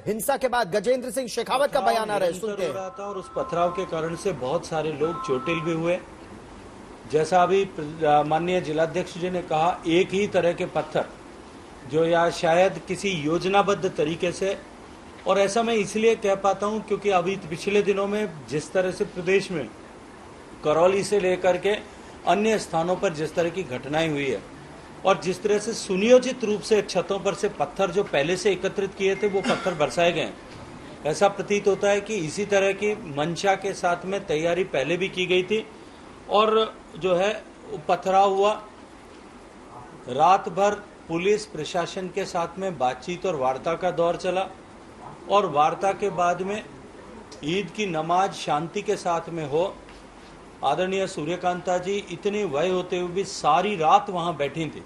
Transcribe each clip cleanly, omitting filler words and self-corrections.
हिंसा के बाद गजेंद्र सिंह शेखावत का बयान आ रहा है, सुनते हैं। था और उस पथराव के कारण से बहुत सारे लोग चोटिल भी हुए। जैसा अभी माननीय जिलाध्यक्ष जी ने कहा, एक ही तरह के पत्थर जो या शायद किसी योजनाबद्ध तरीके से, और ऐसा मैं इसलिए कह पाता हूं क्योंकि अभी पिछले दिनों में जिस तरह से प्रदेश में करौली से लेकर के अन्य स्थानों पर जिस तरह की घटनाएं हुई है और जिस तरह से सुनियोजित रूप से छतों पर से पत्थर जो पहले से एकत्रित किए थे वो पत्थर बरसाए गए, ऐसा प्रतीत होता है कि इसी तरह की मंशा के साथ में तैयारी पहले भी की गई थी और जो है पथराव हुआ। रात भर पुलिस प्रशासन के साथ में बातचीत और वार्ता का दौर चला और वार्ता के बाद में ईद की नमाज शांति के साथ में हो। आदरणीय सूर्यकांता जी इतनी वय होते हुए भी सारी रात वहां बैठी थी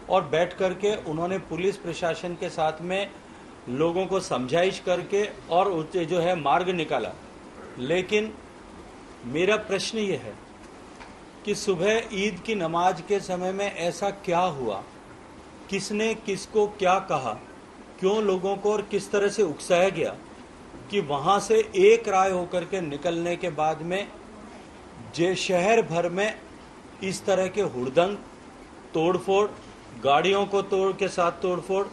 और बैठ करके उन्होंने पुलिस प्रशासन के साथ में लोगों को समझाइश करके और जो है मार्ग निकाला। लेकिन मेरा प्रश्न ये है कि सुबह ईद की नमाज के समय में ऐसा क्या हुआ, किसने किसको क्या कहा, क्यों लोगों को और किस तरह से उकसाया गया कि वहां से एक राय होकर के निकलने के बाद में शहर भर में इस तरह के हुड़दंग, तोड़फोड़, गाड़ियों को तोड़ के साथ तोड़फोड़,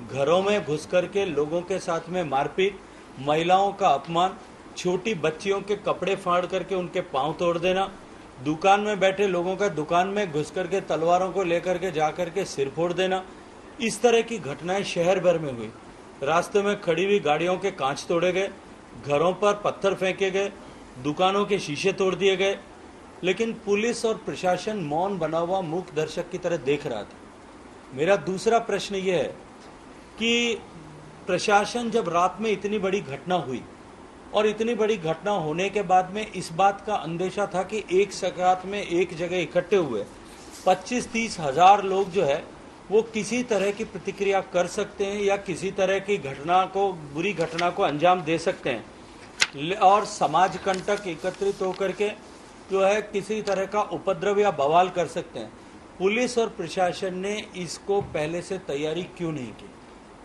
घरों में घुस करके लोगों के साथ में मारपीट, महिलाओं का अपमान, छोटी बच्चियों के कपड़े फाड़ करके उनके पांव तोड़ देना, दुकान में बैठे लोगों का दुकान में घुस करके तलवारों को लेकर के जाकर के सिर फोड़ देना, इस तरह की घटनाएं शहर भर में हुई। रास्ते में खड़ी हुई गाड़ियों के कांच तोड़े गए, घरों पर पत्थर फेंके गए, दुकानों के शीशे तोड़ दिए गए, लेकिन पुलिस और प्रशासन मौन बना हुआ मूक दर्शक की तरह देख रहा था। मेरा दूसरा प्रश्न यह है कि प्रशासन जब रात में इतनी बड़ी घटना हुई और इतनी बड़ी घटना होने के बाद में इस बात का अंदेशा था कि एक साथ में एक जगह इकट्ठे हुए 25-30 हजार लोग जो है वो किसी तरह की प्रतिक्रिया कर सकते हैं या किसी तरह की घटना को, बुरी घटना को अंजाम दे सकते हैं और समाज कंटक एकत्रित होकर के जो है किसी तरह का उपद्रव या बवाल कर सकते हैं। पुलिस और प्रशासन ने इसको पहले से तैयारी क्यों नहीं की?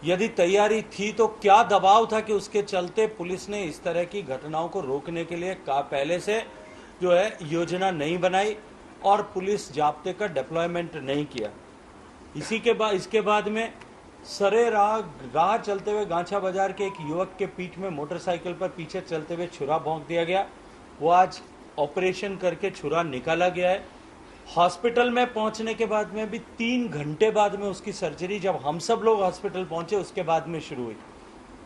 यदि तैयारी थी तो क्या दबाव था कि उसके चलते पुलिस ने इस तरह की घटनाओं को रोकने के लिए पहले से जो है योजना नहीं बनाई और पुलिस जाब्ते का डिप्लॉयमेंट नहीं किया? इसके बाद में सरे राह चलते हुए गांछा बाजार के एक युवक के पीठ में मोटरसाइकिल पर पीछे चलते हुए छुरा भोंक दिया गया। वो आज ऑपरेशन करके छुरा निकाला गया है। हॉस्पिटल में पहुंचने के बाद में भी 3 घंटे बाद में उसकी सर्जरी, जब हम सब लोग हॉस्पिटल पहुंचे उसके बाद में शुरू हुई।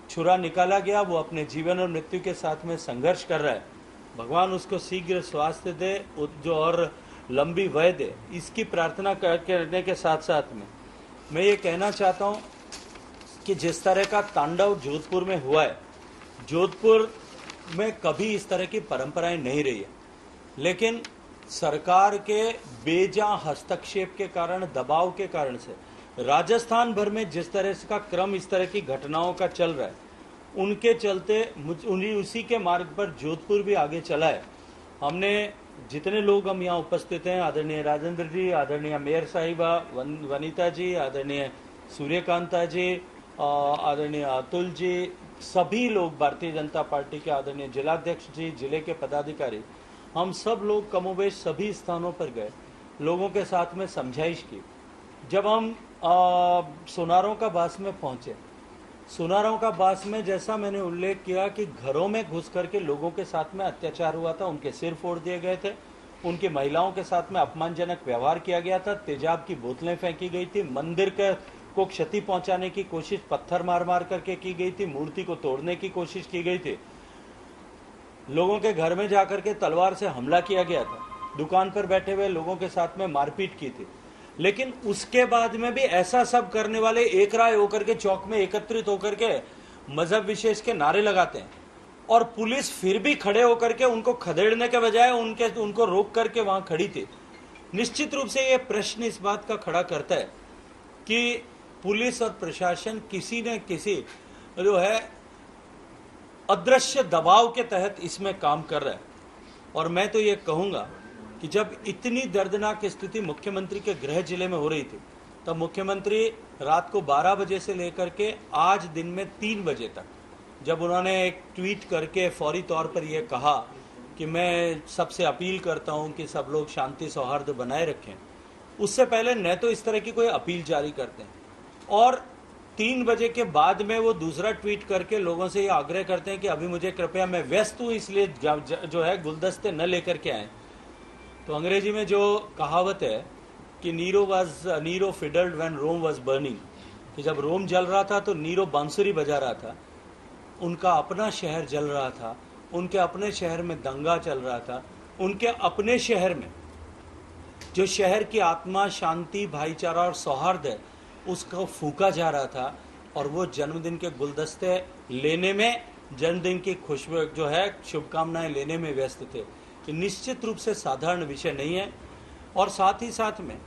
छुरा निकाला गया, वो अपने जीवन और मृत्यु के साथ में संघर्ष कर रहा है। भगवान उसको शीघ्र स्वास्थ्य दे जो और लंबी वय दे, इसकी प्रार्थना करने के साथ साथ में मैं ये कहना चाहता हूँ कि जिस तरह का तांडव जोधपुर में हुआ है, जोधपुर में कभी इस तरह की परंपराएं नहीं रही है, लेकिन सरकार के बेजा हस्तक्षेप के कारण, दबाव के कारण से राजस्थान भर में जिस तरह का क्रम इस तरह की घटनाओं का चल रहा है, उनके चलते उसी के मार्ग पर जोधपुर भी आगे चला है। हमने जितने लोग हम यहाँ उपस्थित हैं, आदरणीय राजेंद्र जी, आदरणीय मेयर साहिबा, वनीता जी, आदरणीय सूर्यकांता जी, आदरणीय अतुल जी, सभी लोग भारतीय जनता पार्टी के आदरणीय जिलाध्यक्ष जी, जिले के पदाधिकारी, हम सब लोग कमोबेश सभी स्थानों पर गए, लोगों के साथ में समझाइश की। जब हम सोनारों का बास में पहुंचे, सोनारों का बास में जैसा मैंने उल्लेख किया कि घरों में घुस करके लोगों के साथ में अत्याचार हुआ था, उनके सिर फोड़ दिए गए थे, उनकी महिलाओं के साथ में अपमानजनक व्यवहार किया गया था, तेजाब की बोतलें फेंकी गई थी, मंदिर को क्षति पहुंचाने की कोशिश पत्थर मार मार करके की गई थी, मूर्ति को तोड़ने की कोशिश की गई थी, लोगों के घर में जाकर के तलवार से हमला किया गया था, दुकान पर बैठे हुए लोगों के साथ में मारपीट की थी। लेकिन उसके बाद में भी ऐसा सब करने वाले एक राय होकर के चौक में एकत्रित होकर के मजहब विशेष के नारे लगाते हैं और पुलिस फिर भी खड़े होकर के उनको खदेड़ने के बजाय उनको रोक करके वहां खड़ी थी। निश्चित रूप से यह प्रश्न इस बात का खड़ा करता है कि पुलिस और प्रशासन किसी न किसी जो है अदृश्य दबाव के तहत इसमें काम कर रहा है। और मैं तो ये कहूंगा कि जब इतनी दर्दनाक स्थिति मुख्यमंत्री के गृह जिले में हो रही थी, तब मुख्यमंत्री रात को 12 बजे से लेकर के आज दिन में 3 बजे तक जब उन्होंने एक ट्वीट करके फौरी तौर पर यह कहा कि मैं सबसे अपील करता हूं कि सब लोग शांति सौहार्द बनाए रखें, उससे पहले न तो इस तरह की कोई अपील जारी करते हैं और 3 बजे के बाद में वो दूसरा ट्वीट करके लोगों से ये आग्रह करते हैं कि अभी मुझे कृपया, मैं व्यस्त हूँ इसलिए जो है गुलदस्ते न लेकर के आए। तो अंग्रेजी में जो कहावत है कि Nero fiddled when Rome was burning, कि जब रोम जल रहा था तो नीरो बांसुरी बजा रहा था, उनका अपना शहर जल रहा था, उनके अपने शहर में दंगा चल रहा था, उनके अपने शहर में जो शहर की आत्मा, शांति, भाईचारा और सौहार्द है उसको फूका जा रहा था और वो जन्मदिन के गुलदस्ते लेने में, जन्मदिन की खुशबू जो है शुभकामनाएं लेने में व्यस्त थे। ये निश्चित रूप से साधारण विषय नहीं है। और साथ ही साथ में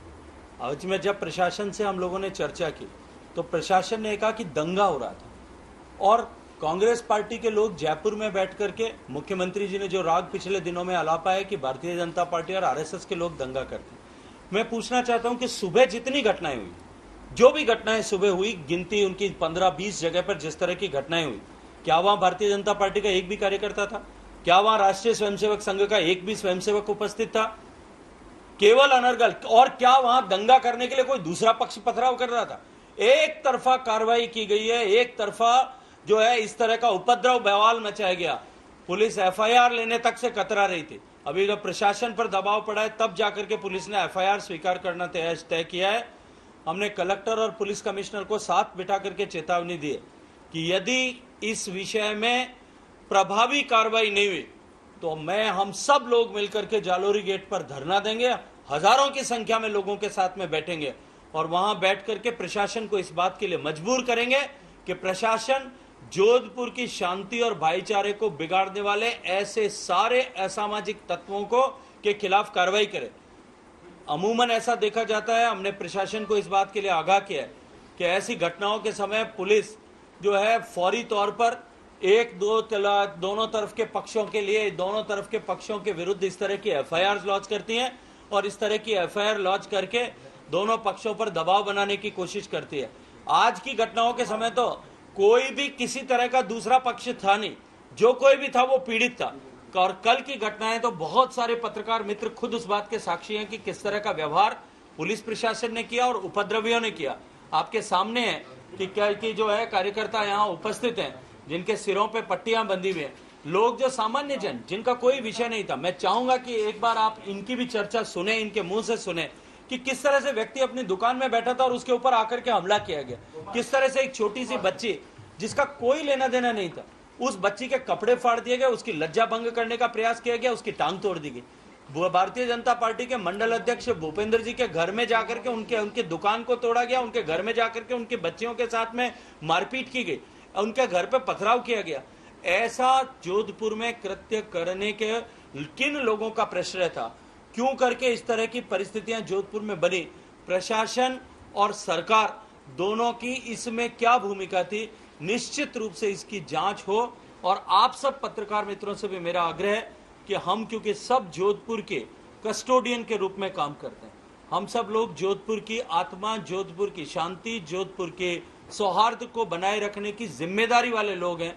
आज में जब प्रशासन से हम लोगों ने चर्चा की तो प्रशासन ने कहा कि दंगा हो रहा था और कांग्रेस पार्टी के लोग जयपुर में बैठ करके, मुख्यमंत्री जी ने जो राग पिछले दिनों में आलापा है कि भारतीय जनता पार्टी और आरएसएस के लोग दंगा करते हैं। मैं पूछना चाहता हूं कि सुबह जितनी घटनाएं हुई, जो भी घटनाएं सुबह हुई, गिनती उनकी 15-20 जगह पर जिस तरह की घटनाएं हुई, क्या वहां भारतीय जनता पार्टी का एक भी कार्यकर्ता था? क्या वहां राष्ट्रीय स्वयंसेवक संघ का एक भी स्वयंसेवक उपस्थित था? केवल अनर्गल। और क्या वहां दंगा करने के लिए कोई दूसरा पक्ष पथराव कर रहा था? एक तरफा कार्रवाई की गई है, एक तरफा जो है इस तरह का उपद्रव बवाल मचाया गया। पुलिस एफआईआर लेने तक से कतरा रही थी। अभी जब प्रशासन पर दबाव पड़ा है तब जाकर के पुलिस ने एफआईआर स्वीकार करना तय किया है। हमने कलेक्टर और पुलिस कमिश्नर को साथ बिठा करके चेतावनी दी है कि यदि इस विषय में प्रभावी कार्रवाई नहीं हुई तो हम सब लोग मिलकर के जालोरी गेट पर धरना देंगे, हजारों की संख्या में लोगों के साथ में बैठेंगे और वहां बैठ करके प्रशासन को इस बात के लिए मजबूर करेंगे कि प्रशासन जोधपुर की शांति और भाईचारे को बिगाड़ने वाले ऐसे सारे असामाजिक तत्वों के खिलाफ कार्रवाई करे। अमूमन ऐसा देखा जाता है, हमने प्रशासन को इस बात के लिए आगाह किया है कि ऐसी घटनाओं के समय पुलिस जो है फौरी तौर पर दोनों तरफ के पक्षों के लिए, दोनों तरफ के पक्षों के विरुद्ध इस तरह की एफआईआर लॉन्च करती है और इस तरह की एफआईआर लॉन्च करके दोनों पक्षों पर दबाव बनाने की कोशिश करती है। आज की घटनाओं के समय तो कोई भी किसी तरह का दूसरा पक्ष था नहीं, जो कोई भी था वो पीड़ित था। और कल की घटनाएं तो बहुत सारे पत्रकार मित्र खुद उस बात के साक्षी हैं कि किस तरह का व्यवहार पुलिस प्रशासन ने किया और उपद्रवियों ने किया। आपके सामने है कि जो है कार्यकर्ता यहाँ उपस्थित हैं जिनके सिरों पे पट्टियां बंधी हुई हैं, लोग जो सामान्य जन जिनका कोई विषय नहीं था। मैं चाहूंगा कि एक बार आप इनकी भी चर्चा सुने, इनके मुंह से सुने कि किस तरह से व्यक्ति अपनी दुकान में बैठा था और उसके ऊपर आकर के हमला किया गया। किस तरह से एक छोटी सी बच्ची जिसका कोई लेना देना नहीं था, उस बच्ची के कपड़े फाड़ दिए गए, उसकी लज्जा भंग करने का प्रयास किया गया, उसकी टांग तोड़ दी गई। भारतीय जनता पार्टी के मंडल अध्यक्ष भूपेंद्र जी के घर में जाकर के उनके दुकान को तोड़ा गया, उनके घर में जाकर के उनकी बच्चियों के साथ में मारपीट की गई, उनके घर पे पथराव किया गया। ऐसा जोधपुर में कृत्य करने के किन लोगों का प्रश्रय था? क्यों करके इस तरह की परिस्थितियां जोधपुर में बनी? प्रशासन और सरकार दोनों की इसमें क्या भूमिका थी? निश्चित रूप से इसकी जांच हो। और आप सब पत्रकार मित्रों से भी मेरा आग्रह है कि हम, क्योंकि सब जोधपुर के कस्टोडियन के रूप में काम करते हैं, हम सब लोग जोधपुर की आत्मा, जोधपुर की शांति, जोधपुर के सौहार्द को बनाए रखने की जिम्मेदारी वाले लोग हैं।